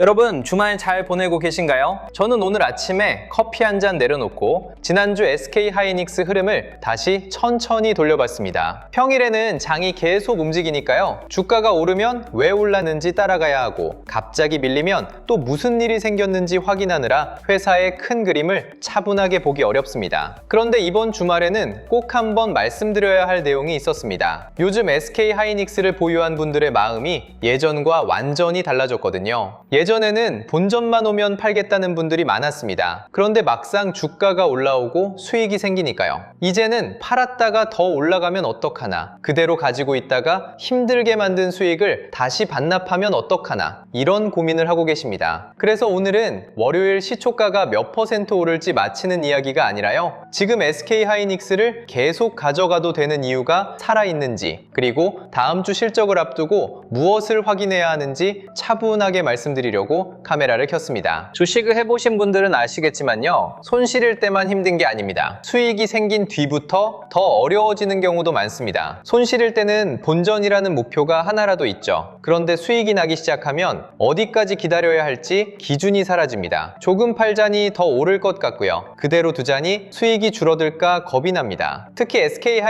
여러분 주말 잘 보내고 계신가요? 저는 오늘 아침에 커피 한 잔 내려놓고 지난주 SK하이닉스 흐름을 다시 천천히 돌려봤습니다. 평일에는 장이 계속 움직이니까요. 주가가 오르면 왜 올랐는지 따라가야 하고 갑자기 밀리면 또 무슨 일이 생겼는지 확인하느라 회사의 큰 그림을 차분하게 보기 어렵습니다. 그런데 이번 주말에는 꼭 한번 말씀드려야 할 내용이 있었습니다. 요즘 SK하이닉스를 보유한 분들의 마음이 예전과 완전히 달라졌거든요. 예전에는 본전만 오면 팔겠다는 분들이 많았습니다. 그런데 막상 주가가 올라오고 수익이 생기니까요. 이제는 팔았다가 더 올라가면 어떡하나, 그대로 가지고 있다가 힘들게 만든 수익을 다시 반납하면 어떡하나, 이런 고민을 하고 계십니다. 그래서 오늘은 월요일 시초가가 몇 % 오를지 맞히는 이야기가 아니라요. 지금 SK하이닉스를 계속 가져가도 되는 이유가 살아있는지, 그리고 다음 주 실적을 앞두고 무엇을 확인해야 하는지 차분하게 말씀드리려고 카메라를 켰습니다. 주식을 해보신 분들은 아시겠지만요. 손실일 때만 힘든 게 아닙니다. 수익이 생긴 뒤부터 더 어려워지는 경우도 많습니다. 손실일 때는 본전이라는 목표가 하나라도 있죠. 그런데 수익이 나기 시작하면 어디까지 기다려야 할지 기준이 사라집니다. 조금 팔자니 더 오를 것 같고요. 그대로 두자니 수익이 줄어들까 겁이 납니다. 특히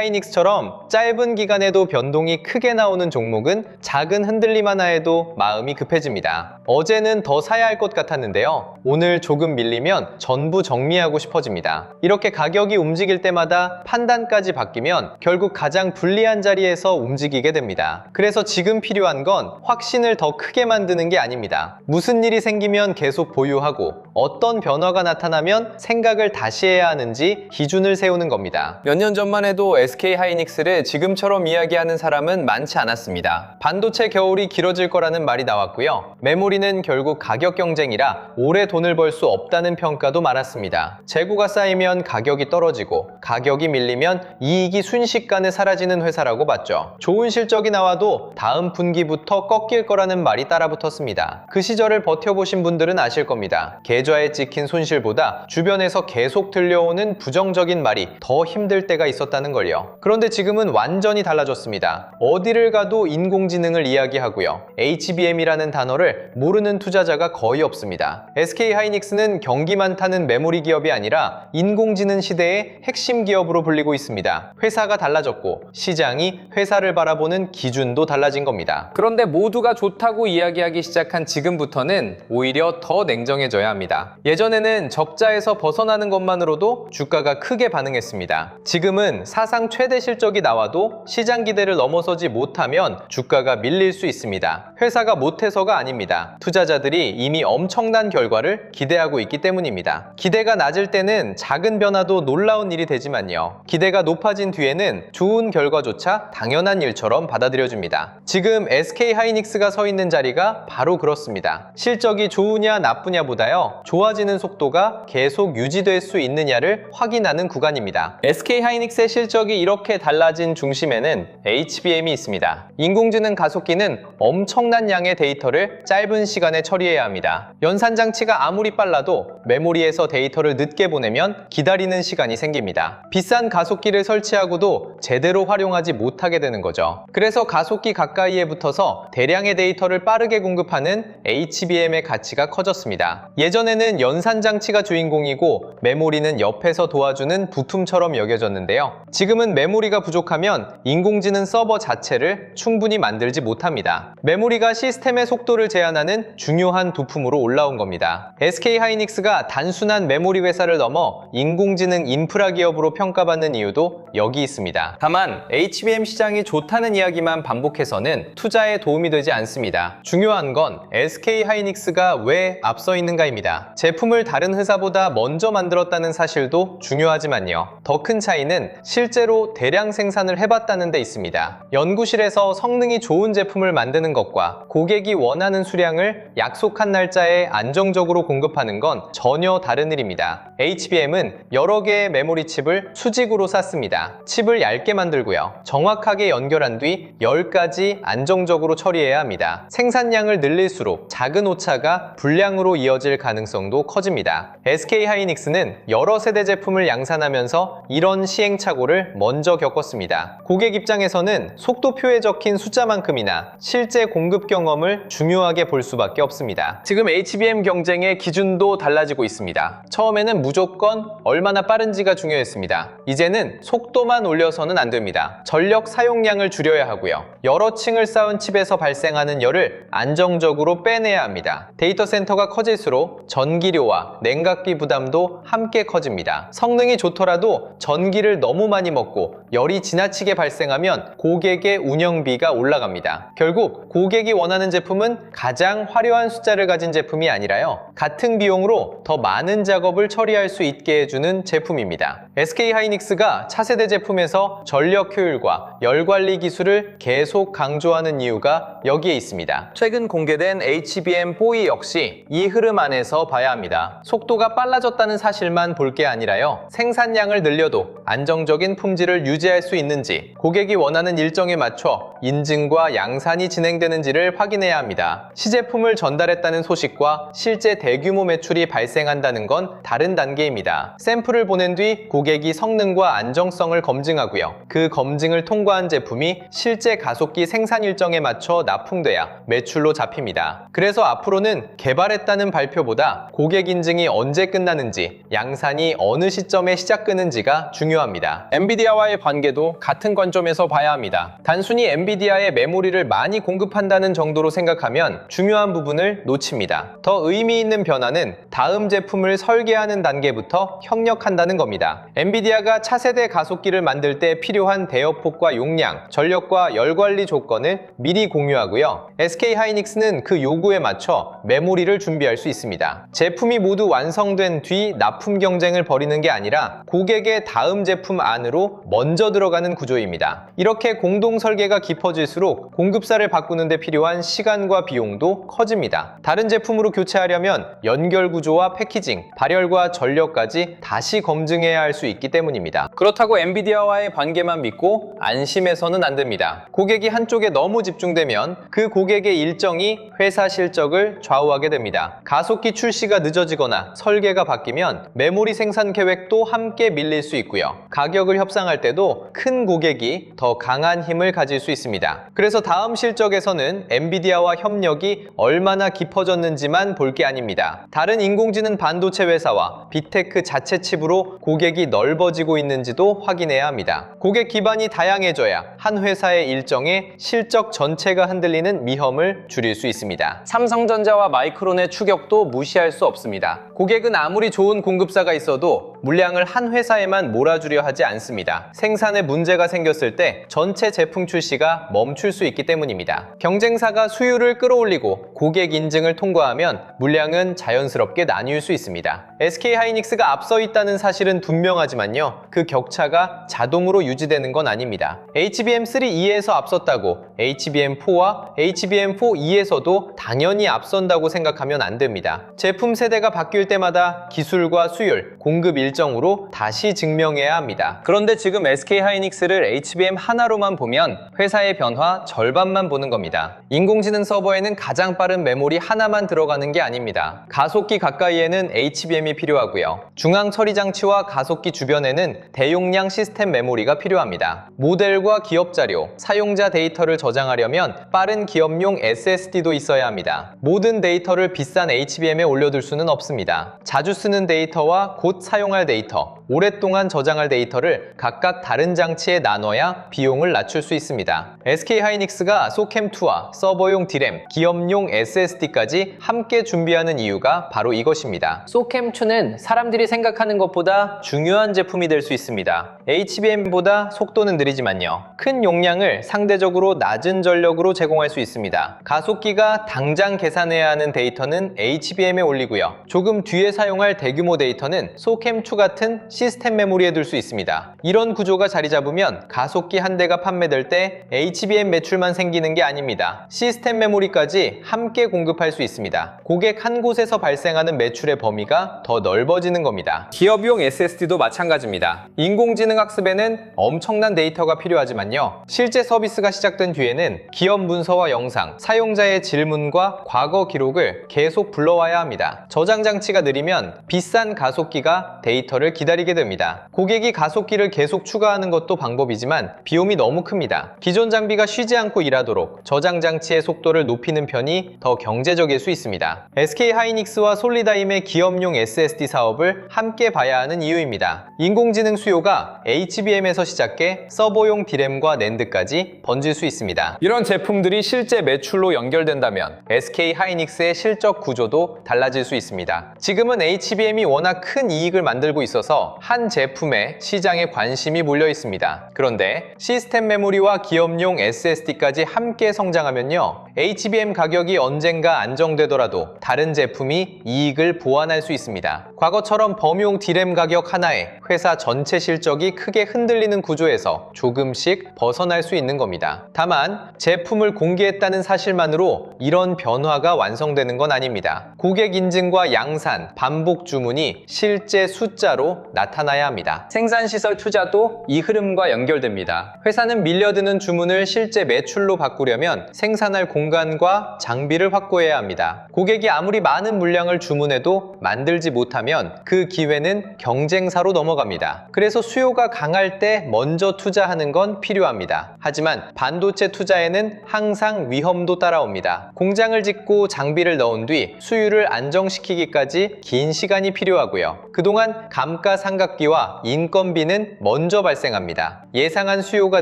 SK하이닉스처럼 짧은 기간에도 변동이 크게 나오는 종목은 작은 흔들림 하나에도 마음이 급해집니다. 어제는 더 사야 할 것 같았는데요. 오늘 조금 밀리면 전부 정리하고 싶어집니다. 이렇게 가격이 움직일 때마다 판단까지 바뀌면 결국 가장 불리한 자리에서 움직이게 됩니다. 그래서 지금 필요한 건 확신을 더 크게 만드는 게 아닙니다. 무슨 일이 생기면 계속 보유하고 어떤 변화가 나타나면 생각을 다시 해야 하는지 기준을 세우는 겁니다. 몇 년 전만 해도 SK하이닉스를 지금처럼 이야기하는 사람은 많지 않았습니다. 반도체 겨울이 길어질 거라는 말이 나왔고요. 메모리는 결국 가격 경쟁이라 오래 돈을 벌 수 없다는 평가도 많았습니다. 재고가 쌓이면 가격이 떨어지고 가격이 밀리면 이익이 순식간에 사라지는 회사라고 봤죠. 좋은 실적이 나와도 다음 분기부터 꺾일 거라는 말이 따라붙었습니다. 그 시절을 버텨보신 분들은 아실 겁니다. 계좌에 찍힌 손실보다 주변에서 계속 들려오는 부정적인 말이 더 힘들 때가 있었다는 걸요. 그런데 지금은 완전히 달라졌습니다. 어디를 가도 인공지능을 이야기하고요. HBM이라는 단어를 모르는 투자자가 거의 없습니다. SK하이닉스는 경기만 타는 메모리 기업이 아니라 인공지능 시대의 핵심 기업으로 불리고 있습니다. 회사가 달라졌고 시장이 회사를 바라보는 기준도 달라진 겁니다. 그런데 모두가 좋다고 이야기하기 시작한 지금부터는 오히려 더 냉정해져야 합니다. 예전에는 적자에서 벗어나는 것만으로도 주가가 크게 반응했습니다. 지금은 사상 최대 실적이 나와도 시장 기대를 넘어서지 못하면 주가가 밀릴 수 있습니다. 회사가 못해서가 아닙니다. 투자자들이 이미 엄청난 결과를 기대하고 있기 때문입니다. 기대가 낮을 때는 작은 변화도 놀라운 일이 되지만요. 기대가 높아진 뒤에는 좋은 결과조차 당연한 일처럼 받아들여집니다. 지금 SK하이닉스가 서 있는 자리가 바로 그렇습니다. 실적이 좋으냐 나쁘냐보다요. 좋아지는 속도가 계속 유지될 수 있느냐를 확인하는 구간입니다. SK하이닉스의 실적이 이렇게 달라진 중심에는 HBM이 있습니다. 인공지능 가속기는 엄청난 양의 데이터를 짧은 시간에 처리해야 합니다. 연산장치가 아무리 빨라도 메모리에서 데이터를 늦게 보내면 기다리는 시간이 생깁니다. 비싼 가속기를 설치하고도 제대로 활용하지 못하게 되는 거죠. 그래서 가속기 가까이에 붙어서 대량의 데이터를 빠르게 공급하는 HBM의 가치가 커졌습니다. 예전에는 연산장치가 주인공이고 메모리는 옆에서 도와주는 부품처럼 여겨졌는데요. 지금은 메모리가 부족하면 인공지능 서버 자체를 충분히 만들지 못합니다. 메모리가 시스템의 속도를 제한하는 중요한 부품으로 올라온 겁니다. SK하이닉스가 단순한 메모리 회사를 넘어 인공지능 인프라 기업으로 평가받는 이유도 여기 있습니다. 다만 HBM 시장이 좋다는 이야기만 반복해서는 투자에 도움이 되지 않습니다. 중요한 건 SK하이닉스가 왜 앞서 있는가입니다. 제품을 다른 회사보다 먼저 만들었다는 사실도 중요하지만요. 더 큰 차이는 실제로 대량 생산을 해봤다는 데 있습니다. 연구실에서 성능이 좋은 제품을 만드는 것과 고객이 원하는 수량을 약속한 날짜에 안정적으로 공급하는 건 전혀 다른 일입니다. HBM은 여러 개의 메모리 칩을 수직으로 쌓습니다. 칩을 얇게 만들고요. 정확하게 연결한 뒤 10가지 안정적으로 처리해야 합니다. 생산량을 늘릴수록 작은 오차가 불량으로 이어질 가능성도 커집니다. SK하이닉스는 여러 세대 제품을 양산하면서 이런 시행착오를 먼저 겪었습니다. 고객 입장에서는 속도표에 적힌 숫자만큼이나 실제 공급 경험을 중요하게 볼 수밖에 없습니다. 지금 HBM 경쟁의 기준도 달라지고 있습니다. 처음에는 무조건 얼마나 빠른지가 중요했습니다. 이제는 속도만 올려서는 안 됩니다. 전력 사용량을 줄여야 하고요. 여러 층을 쌓은 칩에서 발생하는 열을 안정적으로 빼내야 합니다. 데이터 센터가 커질수록 전기료와 냉각기 부담도 함께 커집니다. 성능이 좋더라도 전기를 너무 많이 먹고 열이 지나치게 발생하면 고객의 운영비가 올라갑니다. 결국 고객이 원하는 제품은 가장 화려한 숫자를 가진 제품이 아니라요. 같은 비용으로 더 많은 작업을 처리할 수 있게 해주는 제품입니다. SK하이닉스가 차세대 제품에서 전력 효율과 열 관리 기술을 계속 강조하는 이유가 여기에 있습니다. 최근 공개된 HBM4E 역시 이 흐름 안에서 봐야 합니다. 속도가 빨라졌다는 사실만 볼 게 아니라요. 생산량을 늘려도 안정적인 품질을 유지할 수 있는지, 고객이 원하는 일정에 맞춰 인증과 양산이 진행되는지를 확인해야 합니다. 시제품을 전달했다는 소식과 실제 대규모 매출이 발생한다는 건 다른 단계입니다. 샘플을 보낸 뒤 고객이 성능과 안정성을 검증하고요. 그 검증을 통과한 제품이 실제 가속기 생산 일정에 맞춰 납품돼야 매출로 잡힙니다. 그래서 앞으로는 개발했다는 발표보다 고객 인증이 언제 끝나는지, 양산이 어느 시점에 시작되는지가 중요합니다. 엔비디아와의 관계도 같은 관점에서 봐야 합니다. 단순히 엔비디아의 메모리를 많이 공급한다는 정도로 생각하면 중요한 부분을 놓칩니다. 더 의미 있는 변화는 다음 제품을 설계하는 단계부터 협력한다는 겁니다. 엔비디아가 차세대 가속기를 만들 때 필요한 대역폭과 용량, 전력과 열 관리 조건을 미리 공유하고요. SK하이닉스는 그 요구에 맞춰 메모리를 준비할 수 있습니다. 제품이 모두 완성된 뒤 납품 경쟁을 벌이는 게 아니라 고객의 다음 제품 안으로 먼저 들어가는 구조입니다. 이렇게 공동 설계가 깊어질수록 공급사를 바꾸는 데 필요한 시간과 비용도 커집니다. 다른 제품으로 교체하려면 연결 구조와 패키징, 발열과 전력까지 다시 검증해야 할 수 있기 때문입니다. 그렇다고 엔비디아와의 관계만 믿고 안심해서는 안 됩니다. 고객이 한쪽에 너무 집중되면 그 고객의 일정이 회사 실적을 좌우하게 됩니다. 가속기 출시가 늦어지거나 설계가 바뀌면 메모리 생산 계획도 함께 밀릴 수 있고요. 가격을 협상할 때도 큰 고객이 더 강한 힘을 가질 수 있습니다. 그래서 다음 실적에서는 엔비디아와 협력이 얼마나 깊어졌는지만 볼 게 아닙니다. 다른 인공지능 반도체 회사와 빅테크 자체 칩으로 고객이 넓어지고 있는지도 확인해야 합니다. 고객 기반이 다양해져야 한 회사의 일정에 실적 전체가 흔들리는 위험을 줄일 수 있습니다. 삼성전자와 마이크론의 추격도 무시할 수 없습니다. 고객은 아무리 좋은 공급사가 있어도 물량을 한 회사에만 몰아주려 하지 않습니다. 생산에 문제가 생겼을 때 전체 제품 출시가 멈출 수 있기 때문입니다. 경쟁사가 수율을 끌어올리고 고객 인증을 통과하면 물량은 자연스럽게 나뉠 수 있습니다. SK하이닉스가 앞서 있다는 사실은 분명하지만요. 그 격차가 자동으로 유지되는 건 아닙니다. HBM3E에서 앞섰다고 HBM4와 HBM4E에서도 당연히 앞선다고 생각하면 안 됩니다. 제품 세대가 바뀔 때마다 기술과 수율, 공급 일정으로 다시 증명해야 합니다. 그런데 지금 SK하이닉스를 HBM 하나로만 보면 회사의 변화 절반만 보는 겁니다. 인공지능 서버에는 가장 빠른 메모리 하나만 들어가는 게 아닙니다. 가속기 가까이에는 HBM이 필요하고요. 중앙 처리 장치와 가속기 주변에는 대용량 시스템 메모리가 필요합니다. 모델과 기업 자료, 사용자 데이터를 저장하려면 빠른 기업용 SSD도 있어야 합니다. 모든 데이터를 비싼 HBM에 올려둘 수는 없습니다. 자주 쓰는 데이터와 곧 사용할 데이터, 오랫동안 저장할 데이터를 각각 다른 장치에 나눠야 비용을 낮출 수 있습니다. SK하이닉스가 소캠2와 서버용 D램, 기업용 SSD까지 함께 준비하는 이유가 바로 이것입니다. 소캠2는 사람들이 생각하는 것보다 중요한 제품이 될 수 있습니다. HBM보다 속도는 느리지만요. 큰 용량을 상대적으로 낮은 전력으로 제공할 수 있습니다. 가속기가 당장 계산해야 하는 데이터는 HBM에 올리고요. 조금 뒤에 사용할 대규모 데이터는 소캠2 게이속2 같은 시스템 메모리에 둘 수 있습니다. 이런 구조가 자리 잡으면 가속기 한 대가 판매될 때 HBM 매출만 생기는 게 아닙니다. 시스템 메모리까지 함께 공급할 수 있습니다. 고객 한 곳에서 발생하는 매출의 범위가 더 넓어지는 겁니다. 기업용 SSD도 마찬가지입니다. 인공지능 학습에는 엄청난 데이터가 필요하지만요. 실제 서비스가 시작된 뒤에는 기업 문서와 영상, 사용자의 질문과 과거 기록을 계속 불러와야 합니다. 저장 장치가 느리면 비싼 가속기가 데이터를 기다리게 됩니다. 고객이 가속기를 계속 추가하는 것도 방법이지만 비용이 너무 큽니다. 기존 장비가 쉬지 않고 일하도록 저장 장치의 속도를 높이는 편이 더 경제적일 수 있습니다. SK하이닉스와 솔리다임의 기업용 SSD 사업을 함께 봐야 하는 이유입니다. 인공지능 수요가 HBM에서 시작해 서버용 D램과 낸드까지 번질 수 있습니다. 이런 제품들이 실제 매출로 연결된다면 SK하이닉스의 실적 구조도 달라질 수 있습니다. 지금은 HBM이 워낙 큰 이익을 만들고 있어서 한 제품에 시장에 관심이 몰려 있습니다. 그런데 시스템 메모리와 기업용 SSD까지 함께 성장하면요, HBM 가격이 언젠가 안정되더라도 다른 제품이 이익을 보완할 수 있습니다. 과거처럼 범용 D램 가격 하나에 회사 전체 실적이 크게 흔들리는 구조에서 조금씩 벗어날 수 있는 겁니다. 다만 제품을 공개했다는 사실만으로 이런 변화가 완성되는 건 아닙니다. 고객 인증과 양산, 반복 주문이 실제 숫자로 나타나야 합니다. 생산시설 투자도 이 흐름과 연결됩니다. 회사는 밀려드는 주문을 실제 매출로 바꾸려면 생산할 공간과 장비를 확보해야 합니다. 고객이 아무리 많은 물량을 주문해도 만들지 못하면 그 기회는 경쟁사로 넘어갑니다. 그래서 수요가 강할 때 먼저 투자하는 건 필요합니다. 하지만 반도체 투자에는 항상 위험도 따라옵니다. 공장을 짓고 장비를 넣은 뒤 수요를 안정시키기까지 긴 시간이 필요하고요. 그동안 감가상각비와 인건비는 먼저 발생합니다. 예상한 수요가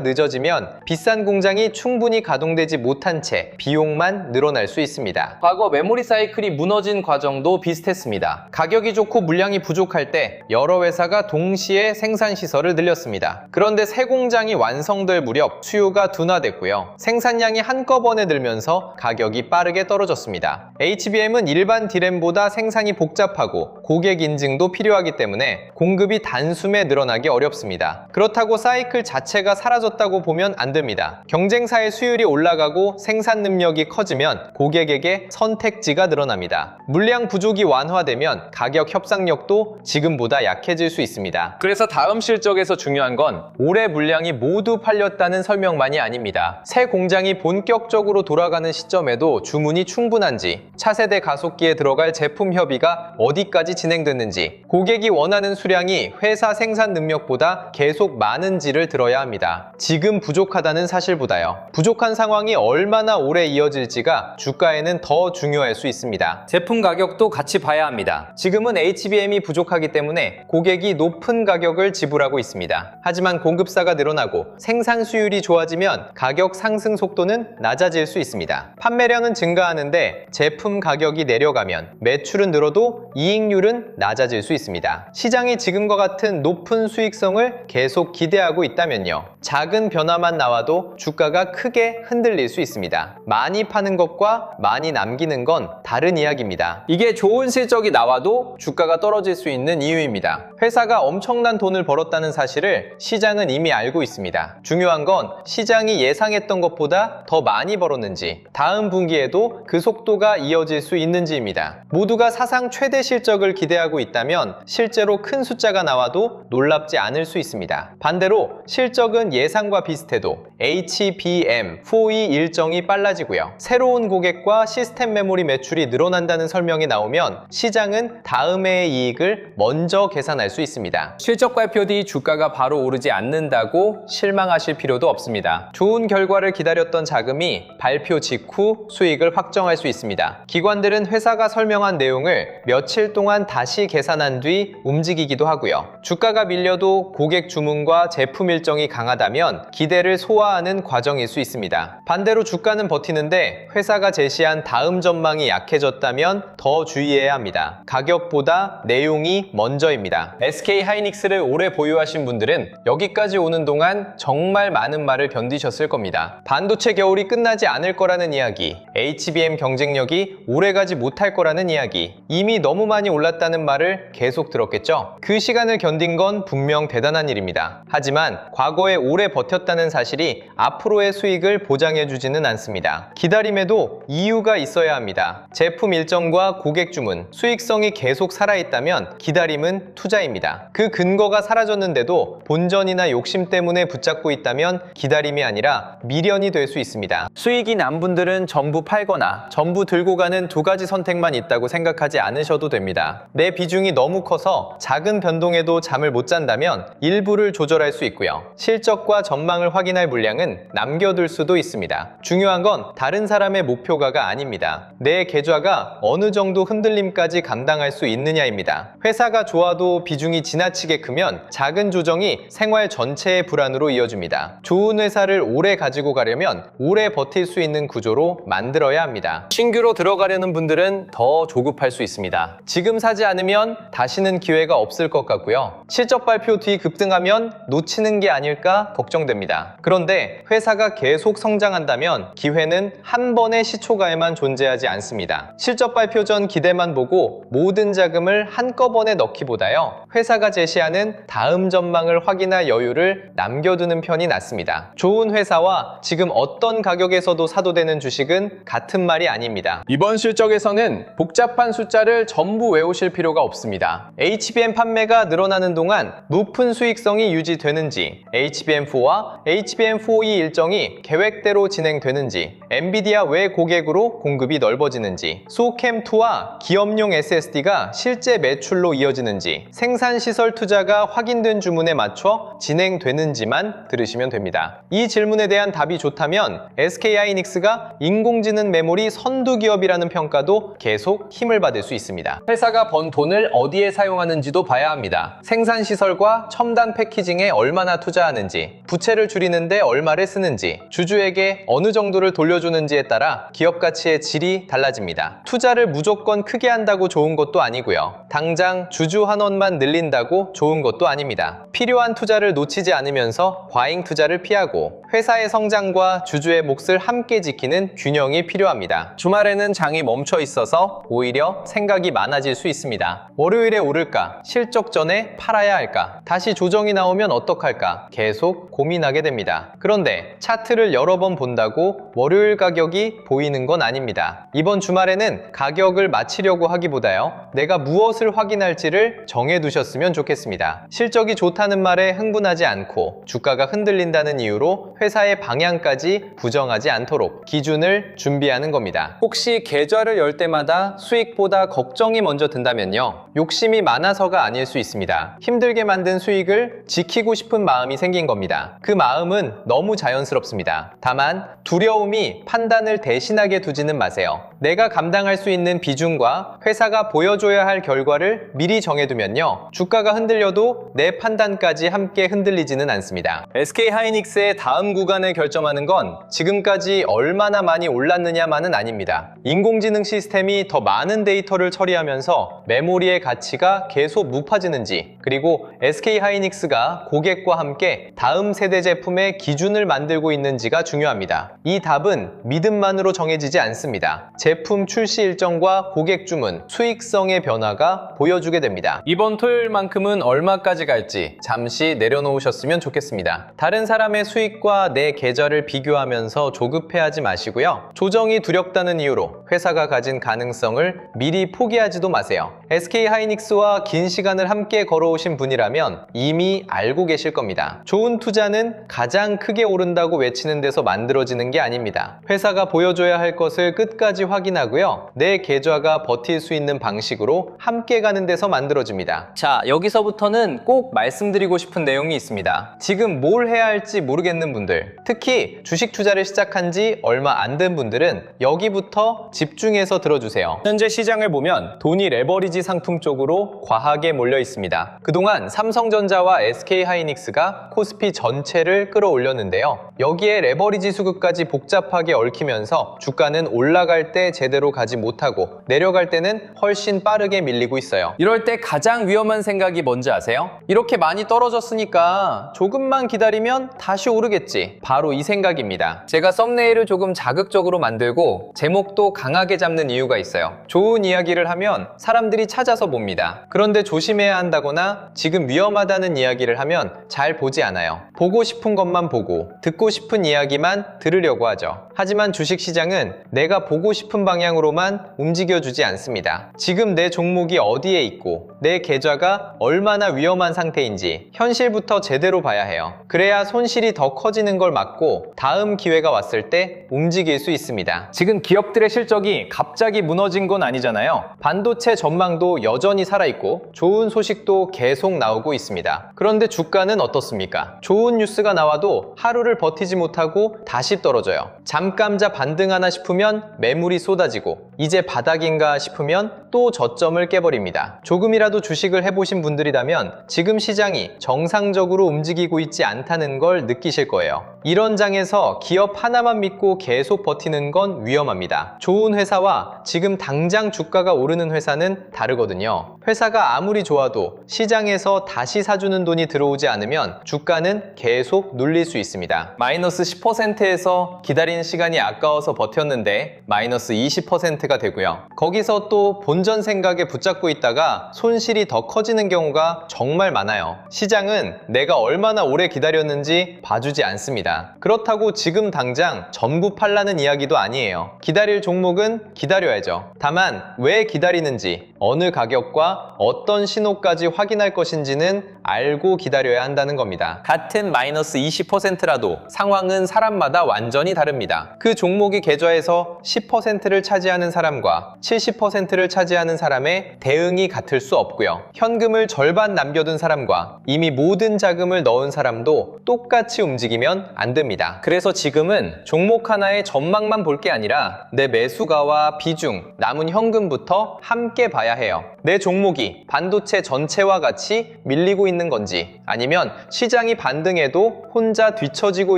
늦어지면 비싼 공장이 충분히 가동되지 못한 채 비용만 늘어날 수 있습니다. 과거 메모리 사이클이 무너진 과정도 비슷했습니다. 가격이 좋고 물량이 부족할 때 여러 회사가 동시에 생산 시설을 늘렸습니다. 그런데 새 공장이 완성될 무렵 수요가 둔화됐고요. 생산량이 한꺼번에 늘면서 가격이 빠르게 떨어졌습니다. HBM은 일반 D램보다 생산이 복잡하고 고객 인증도 필요하기 때문에 공급이 단숨에 늘어나기 어렵습니다. 그렇다고 사이클 자체가 사라졌다고 보면 안 됩니다. 경쟁사의 수율이 올라가고 생산 능력이 커지면 고객에게 선택지가 늘어납니다. 물량 부족이 완화되면 가격 협상력도 지금보다 약해질 수 있습니다. 그래서 다음 실적에서 중요한 건 올해 물량이 모두 팔렸다는 설명만이 아닙니다. 새 공장이 본격적으로 돌아가는 시점에도 주문이 충분한지, 차세대 가속기에 들어갈 제품 협의가 어디까지 진행됐는지, 고객이 원하는 수량이 회사 생산 능력보다 계속 많은지를 들어야 합니다. 지금 부족하다는 사실보다요. 부족한 상황이 얼마나 오래 이어질지가 주가에는 더 중요할 수 있습니다. 제품 가격도 같이 봐야 합니다. 지금은 HBM이 부족하기 때문에 고객이 높은 가격을 지불하고 있습니다. 하지만 공급사가 늘어나고 생산 수율이 좋아지면 가격 상승 속도는 낮아질 수 있습니다. 판매량은 증가하는데 제품 가격이 내려가면 매출은 늘어도 이익률은 낮아질 수 있습니다. 시장이 지금과 같은 높은 수익성을 계속 기대하고 있다면요, 작은 변화만 나와도 주가가 크게 흔들릴 수 있습니다. 많이 파는 것과 많이 남기는 건 다른 이야기입니다. 이게 좋은 실적이 나와도 주가가 떨어질 수 있는 이유입니다. 회사가 엄청난 돈을 벌었다는 사실을 시장은 이미 알고 있습니다. 중요한 건 시장이 예상했던 것보다 더 많이 벌었는지, 다음 분기에도 그 속도가 이어질 수 있는지입니다. 모두가 사상 최대 실적을 기대하고 있다면 실제로 큰 숫자가 나와도 놀랍지 않을 수 있습니다. 반대로 실적은 예상과 비슷해도 HBM4E 일정이 빨라지고요, 새로운 고객과 시스템 메모리 매출이 늘어난다는 설명이 나오면 시장은 다음 해의 이익을 먼저 계산할 수 있습니다. 실적 발표 뒤 주가가 바로 오르지 않는다고 실망하실 필요도 없습니다. 좋은 결과를 기다렸던 자금이 발표 직후 수익을 확정할 수 있습니다. 기관들은 회사가 설명한 내용을 며칠 동안 다시 계산한 뒤 움직이기도 하고요. 주가가 밀려도 고객 주문과 제품 일정이 강하다면 기대를 소화하는 과정일 수 있습니다. 반대로 주가는 버티는데 회사가 제시한 다음 전망이 약해졌다면 더 주의해야 합니다. 가격보다 내용이 먼저입니다. SK하이닉스를 오래 보유하신 분들은 여기까지 오는 동안 정말 많은 말을 견디셨을 겁니다. 반도체 겨울이 끝나지 않을 거라는 이야기, HBM 경쟁력이 오래가지 못할 거라는 이야기, 이미 너무 많이 올랐다는 말을 계속 들었겠죠. 있었겠죠? 그 시간을 견딘 건 분명 대단한 일입니다. 하지만 과거에 오래 버텼다는 사실이 앞으로의 수익을 보장해주지는 않습니다. 기다림에도 이유가 있어야 합니다. 제품 일정과 고객 주문, 수익성이 계속 살아있다면 기다림은 투자입니다. 그 근거가 사라졌는데도 본전이나 욕심 때문에 붙잡고 있다면 기다림이 아니라 미련이 될 수 있습니다. 수익이 난 분들은 전부 팔거나 전부 들고 가는 두 가지 선택만 있다고 생각하지 않으셔도 됩니다. 내 비중이 너무 커서 작은 변동에도 잠을 못 잔다면 일부를 조절할 수 있고요. 실적과 전망을 확인할 물량은 남겨둘 수도 있습니다. 중요한 건 다른 사람의 목표가가 아닙니다. 내 계좌가 어느 정도 흔들림까지 감당할 수 있느냐입니다. 회사가 좋아도 비중이 지나치게 크면 작은 조정이 생활 전체의 불안으로 이어집니다. 좋은 회사를 오래 가지고 가려면 오래 버틸 수 있는 구조로 만들어야 합니다. 신규로 들어가려는 분들은 더 조급할 수 있습니다. 지금 사지 않으면 다시는 기회가 없을 것 같고요. 실적 발표 뒤 급등하면 놓치는 게 아닐까 걱정됩니다. 그런데 회사가 계속 성장한다면 기회는 한 번의 시초가에만 존재하지 않습니다. 실적 발표 전 기대만 보고 모든 자금을 한꺼번에 넣기보다요. 회사가 제시하는 다음 전망을 확인할 여유를 남겨두는 편이 낫습니다. 좋은 회사와 지금 어떤 가격에서도 사도 되는 주식은 같은 말이 아닙니다. 이번 실적에서는 복잡한 숫자를 전부 외우실 필요가 없습니다. HBM 판매가 늘어나는 동안 높은 수익성이 유지되는지, HBM4와 HBM4E 일정이 계획대로 진행되는지, 엔비디아 외 고객으로 공급이 넓어지는지, 소캠2와 기업용 SSD가 실제 매출로 이어지는지, 생산시설 투자가 확인된 주문에 맞춰 진행되는지만 들으시면 됩니다. 이 질문에 대한 답이 좋다면 SK하이닉스가 인공지능 메모리 선두기업이라는 평가도 계속 힘을 받을 수 있습니다. 회사가 번 돈을 어디에 사용하는지도 봐야 합니다. 생산시설과 첨단 패키징에 얼마나 투자하는지, 부채를 줄이는데 얼마를 쓰는지, 주주에게 어느 정도를 돌려주는지에 따라 기업 가치의 질이 달라집니다. 투자를 무조건 크게 한다고 좋은 것도 아니고요. 당장 주주 환원만 늘린다고 좋은 것도 아닙니다. 필요한 투자를 놓치지 않으면서 과잉 투자를 피하고 회사의 성장과 주주의 몫을 함께 지키는 균형이 필요합니다. 주말에는 장이 멈춰 있어서 오히려 생각이 많아질 수 있습니다. 월요일에 오를까? 실적 전에 팔아야 할까? 다시 조정이 나오면 어떡할까? 계속 고민하게 됩니다. 그런데 차트를 여러 번 본다고 월요일 가격이 보이는 건 아닙니다. 이번 주말에는 가격을 맞추려고 하기보다요. 내가 무엇을 확인할지를 정해두셨으면 좋겠습니다. 실적이 좋다는 말에 흥분하지 않고 주가가 흔들린다는 이유로 회사의 방향까지 부정하지 않도록 기준을 준비하는 겁니다. 혹시 계좌를 열 때마다 수익보다 걱정이 먼저 든다면요. 욕심이 많아서가 아닐 수 있습니다. 힘들게 만든 수익을 지키고 싶은 마음이 생긴 겁니다. 그 마음은 너무 자연스럽습니다. 다만 두려움이 판단을 대신하게 두지는 마세요. 내가 감당할 수 있는 비중과 회사가 보여줘야 할 결과를 미리 정해두면요. 주가가 흔들려도 내 판단까지 함께 흔들리지는 않습니다. SK하이닉스의 다음 구간을 결정하는 건 지금까지 얼마나 많이 올랐느냐만은 아닙니다. 인공지능 시스템이 더 많은 데이터를 처리하면서 메모리의 가치가 계속 높아지는지, 그리고 SK하이닉스가 고객과 함께 다음 세대 제품의 기준을 만들고 있는지가 중요합니다. 이 답은 믿음만으로 정해지지 않습니다. 제품 출시 일정과 고객 주문, 수익성의 변화가 보여주게 됩니다. 이번 토요일만큼은 얼마까지 갈지 잠시 내려놓으셨으면 좋겠습니다. 다른 사람의 수익과 내 계좌를 비교하면서 조급해하지 마시고요. 조정이 두렵다는 이유로 회사가 가진 가능성을 미리 포기하지도 마세요. SK하이닉스와 긴 시간을 함께 걸어오신 분이라면 이미 알고 계실 겁니다. 좋은 투자는 가장 크게 오른다고 외치는 데서 만들어지는 게 아닙니다. 회사가 보여줘야 할 것을 끝까지 확인하고요. 내 계좌가 버틸 수 있는 방식으로 함께 가는 데서 만들어집니다. 자, 여기서부터는 꼭 말씀드리고 싶은 내용이 있습니다. 지금 뭘 해야 할지 모르겠는 분들, 특히 주식 투자를 시작한 지 얼마 안 된 분들은 여기부터 집중해서 들어주세요. 현재 시장을 보면 돈이 레버리지 상품 쪽으로 과하게 몰려 있습니다. 그동안 삼성전자와 SK하이닉스가 코스피 전체를 끌어올렸는데요. 여기에 레버리지 수급까지 복잡하게 얽히면서 주가는 올라갈 때 상한가에 제대로 가지 못하고 내려갈 때는 훨씬 빠르게 밀리고 있어요. 이럴 때 가장 위험한 생각이 뭔지 아세요? 이렇게 많이 떨어졌으니까 조금만 기다리면 다시 오르겠지. 바로 이 생각입니다. 제가 썸네일을 조금 자극적으로 만들고 제목도 강하게 잡는 이유가 있어요. 좋은 이야기를 하면 사람들이 찾아서 봅니다. 그런데 조심해야 한다거나 지금 위험하다는 이야기를 하면 잘 보지 않아요. 보고 싶은 것만 보고 듣고 싶은 이야기만 들으려고 하죠. 하지만 주식시장은 내가 보고 싶은 방향으로만 움직여주지 않습니다. 지금 내 종목이 어디에 있고 내 계좌가 얼마나 위험한 상태인지 현실부터 제대로 봐야 해요. 그래야 손실이 더 커지는 걸 막고 다음 기회가 왔을 때 움직일 수 있습니다. 지금 기업들의 실적이 갑자기 무너진 건 아니잖아요. 반도체 전망도 여전히 살아있고 좋은 소식도 계속 나오고 있습니다. 그런데 주가는 어떻습니까? 좋은 뉴스가 나와도 하루를 버티지 못하고 다시 떨어져요. 잠깐자 반등하나 싶으면 매물이 쏟아지고 이제 바닥인가 싶으면 또 저점을 깨버립니다. 조금이라도 주식을 해보신 분들이라면 지금 시장이 정상적으로 움직이고 있지 않다는 걸 느끼실 거예요. 이런 장에서 기업 하나만 믿고 계속 버티는 건 위험합니다. 좋은 회사와 지금 당장 주가가 오르는 회사는 다르거든요. 회사가 아무리 좋아도 시장에서 다시 사주는 돈이 들어오지 않으면 주가는 계속 눌릴 수 있습니다. 마이너스 10%에서 기다린 시간이 아까워서 버텼는데 마이너스 20%가 되고요. 거기서 또 본전 생각에 붙잡고 있다가 손실이 더 커지는 경우가 정말 많아요. 시장은 내가 얼마나 오래 기다렸는지 봐주지 않습니다. 그렇다고 지금 당장 전부 팔라는 이야기도 아니에요. 기다릴 종목은 기다려야죠. 다만 왜 기다리는지, 어느 가격과 어떤 신호까지 확인할 것인지는 알고 기다려야 한다는 겁니다. 같은 마이너스 20%라도 상황은 사람마다 완전히 다릅니다. 그 종목이 계좌에서 10%를 차지하는 사람과 70%를 차지하는 사람의 대응이 같을 수 없고요. 현금을 절반 남겨둔 사람과 이미 모든 자금을 넣은 사람도 똑같이 움직이면 안 됩니다. 그래서 지금은 종목 하나의 전망만 볼 게 아니라 내 매수가와 비중, 남은 현금부터 함께 봐야 해요. 내 종목이 반도체 전체와 같이 밀리고 있는 건지 아니면 시장이 반등해도 혼자 뒤처지고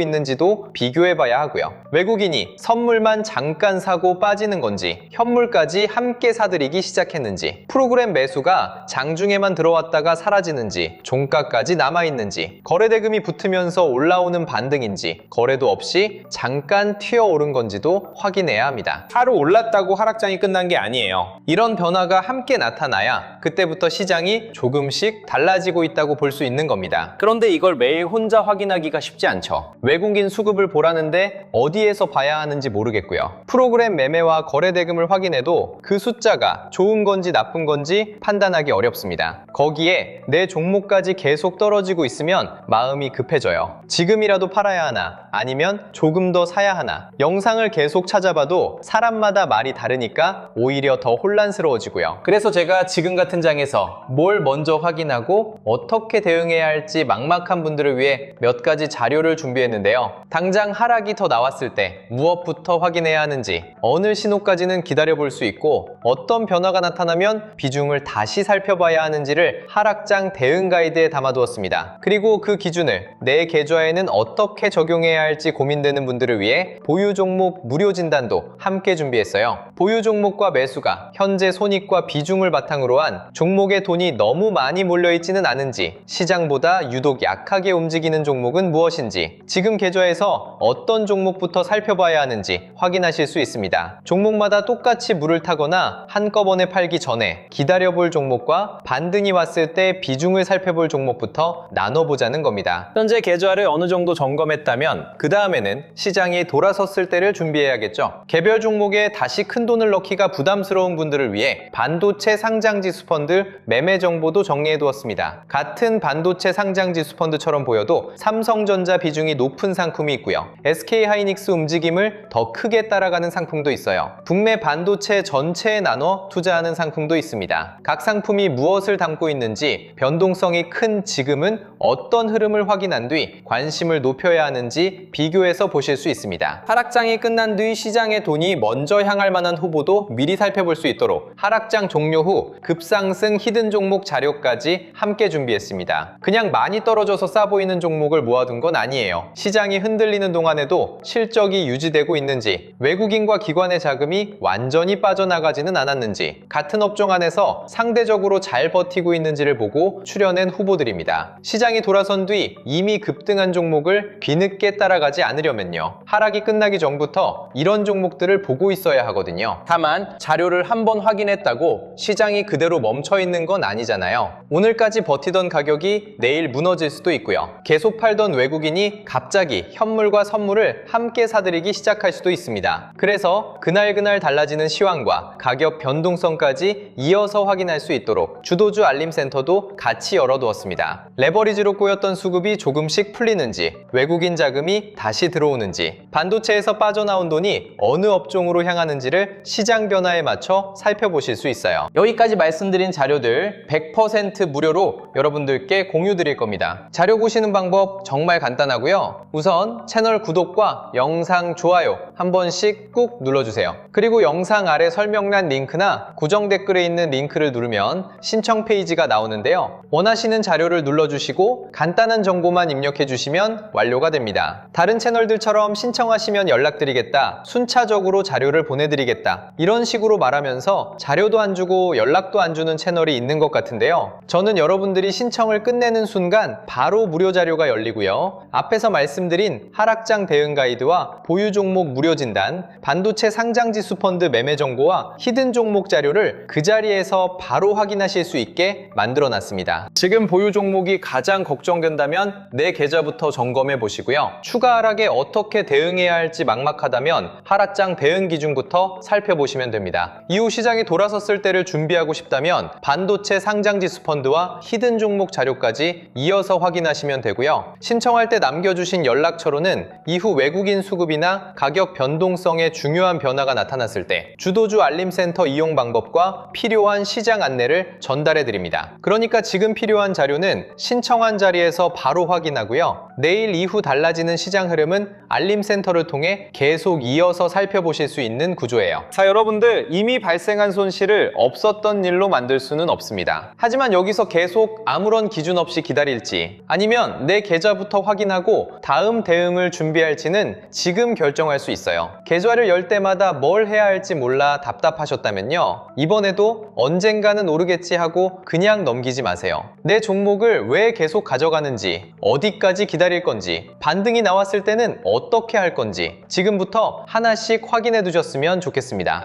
있는지도 비교해 봐야 하고요. 외국인이 선물만 잠깐 사고 빠지는 건지 현물까지 함께 사들이기 시작했는지 프로그램 매수가 장중에만 들어왔다가 사라지는지 종가까지 남아있는지 거래대금이 붙으면서 올라오는 반등인지 거래도 없이 잠깐 튀어오른 건지도 확인해야 합니다. 하루 올랐다고 하락장이 끝난 게 아니에요. 이런 변화가 함께 나타나야 그때부터 시장이 조금씩 달라지고 있다고 볼 수 있는 겁니다. 그런데 이걸 매일 혼자 확인하기가 쉽지 않죠. 외국인 수급을 보라는데 어디에서 봐야 하는지 모르겠고요. 프로그램 매매와 거래대금을 확인해도 그 숫자가 좋은 건지 나쁜 건지 판단하기 어렵습니다. 거기에 내 종목까지 계속 떨어지고 있으면 마음이 급해져요. 지금이라도 팔아야 하나 아니면 조금 더 사야 하나. 영상을 계속 찾아봐도 사람마다 말이 다르니까 오히려 더 혼란스러워지고요. 그래서 제가 지금 같은 장에서 뭘 먼저 확인하고 어떻게 대응해야 할지 막막한 분들을 위해 몇 가지 자료를 준비했는데요. 당장 하락이 더 나왔을 때 무엇부터 확인해야 하는지, 어느 신호까지는 기다려볼 수 있고 어떤 변화가 나타나면 비중을 다시 살펴봐야 하는지를 하락장 대응 가이드에 담아두었습니다. 그리고 그 기준을 내 계좌에는 어떻게 적용해야 할지 고민되는 분들을 위해 보유 종목 무료 진단도 함께 준비했어요. 보유 종목과 매수가, 현재 손익과 비중을 바탕으로 한 종목에 돈이 너무 많이 몰려있지는 않은지, 시장보다 유독 약하게 움직이는 종목은 무엇인지, 지금 계좌에서 어떤 종목부터 살펴봐야 하는지 확인하실 수 있습니다. 종목마다 똑같이 물을 타거나 한꺼번에 팔기 전에 기다려볼 종목과 반등이 왔을 때 비중을 살펴볼 종목부터 나눠보자는 겁니다. 현재 계좌를 어느 정도 점검했다면 그 다음에는 시장이 돌아섰을 때를 준비해야겠죠. 개별 종목에 다시 큰 돈을 넣기가 부담스러운 분들을 위해 반도체 상장지수 펀드 매매 정보도 정리해두었습니다. 같은 반도체 상장지수 펀드처럼 보여도 삼성전자 비중이 높은 상품이 있고요. SK하이닉스 움직임을 더 크게 따라가는 상품도 있어요. 북미 반도체 전체에 나눠 투자하는 상품도 있습니다. 각 상품이 무엇을 담고 있는지, 변동성이 큰 지금은 어떤 흐름을 확인한 뒤 관심을 높여야 하는지 비교해서 보실 수 있습니다. 하락장이 끝난 뒤 시장의 돈이 먼저 향할 만한 후보도 미리 살펴볼 수 있도록 하락장 종료 후 급상승 히든 종목 자료까지 함께 준비했습니다. 됐습니다. 그냥 많이 떨어져서 싸 보이는 종목을 모아둔 건 아니에요. 시장이 흔들리는 동안에도 실적이 유지되고 있는지, 외국인과 기관의 자금이 완전히 빠져나가지는 않았는지, 같은 업종 안에서 상대적으로 잘 버티고 있는지를 보고 추려낸 후보들입니다. 시장이 돌아선 뒤 이미 급등한 종목을 뒤늦게 따라가지 않으려면요, 하락이 끝나기 전부터 이런 종목들을 보고 있어야 하거든요. 다만 자료를 한번 확인했다고 시장이 그대로 멈춰 있는 건 아니잖아요. 오늘까지 버티던 가격이 내일 무너질 수도 있고요. 계속 팔던 외국인이 갑자기 현물과 선물을 함께 사들이기 시작할 수도 있습니다. 그래서 그날그날 달라지는 시황과 가격 변동성까지 이어서 확인할 수 있도록 주도주 알림센터도 같이 열어두었습니다. 레버리지로 꼬였던 수급이 조금씩 풀리는지, 외국인 자금이 다시 들어오는지, 반도체에서 빠져나온 돈이 어느 업종으로 향하는지를 시장 변화에 맞춰 살펴보실 수 있어요. 여기까지 말씀드린 자료들 100% 무료로 여러분들께 공유 드릴 겁니다. 자료 보시는 방법 정말 간단하고요. 우선 채널 구독과 영상 좋아요 한 번씩 꾹 눌러주세요. 그리고 영상 아래 설명란 링크나 고정 댓글에 있는 링크를 누르면 신청 페이지가 나오는데요. 원하시는 자료를 눌러주시고 간단한 정보만 입력해 주시면 완료가 됩니다. 다른 채널들처럼 신청하시면 연락드리겠다, 순차적으로 자료를 보내드리겠다, 이런 식으로 말하면서 자료도 안 주고 연락도 안 주는 채널이 있는 것 같은데요. 저는 여러분들이 신청을 끝내는 순간 바로 무료 자료가 열리고요. 앞에서 말씀드린 하락장 대응 가이드와 보유 종목 무료 진단, 반도체 상장지수 펀드 매매 정보와 히든 종목 자료를 그 자리에서 바로 확인하실 수 있게 만들어 놨습니다. 지금 보유 종목이 가장 걱정된다면 내 계좌부터 점검해 보시고요. 추가 하락에 어떻게 대응해야 할지 막막하다면 하락장 대응 기준부터 살펴보시면 됩니다. 이후 시장이 돌아섰을 때를 준비하고 싶다면 반도체 상장지수 펀드와 히든 종목 자료까지 이어서 확인하시면 되고요. 신청할 때 남겨주신 연락처로는 이후 외국인 수급이나 가격 변동성에 중요한 변화가 나타났을 때 주도주 알림센터 이용 방법과 필요한 시장 안내를 전달해 드립니다. 그러니까 지금 필요한 자료는 신청한 자리에서 바로 확인하고요. 내일 이후 달라지는 시장 흐름은 알림센터를 통해 계속 이어서 살펴보실 수 있는 구조예요. 자, 여러분들 이미 발생한 손실을 없었던 일로 만들 수는 없습니다. 하지만 여기서 계속 아무런 기준 없이 기다릴지, 아니면 내 계좌부터 확인하고 다음 대응을 준비할지는 지금 결정할 수 있어요. 계좌를 열 때마다 뭘 해야 할지 몰라 답답하셨다면요, 이번에도 언젠가는 오르겠지 하고 그냥 넘기지 마세요. 내 종목을 왜 계속 가져가는지, 어디까지 기다릴 건지, 반등이 나왔을 때는 어떻게 할 건지 지금부터 하나씩 확인해 두셨으면 좋겠습니다.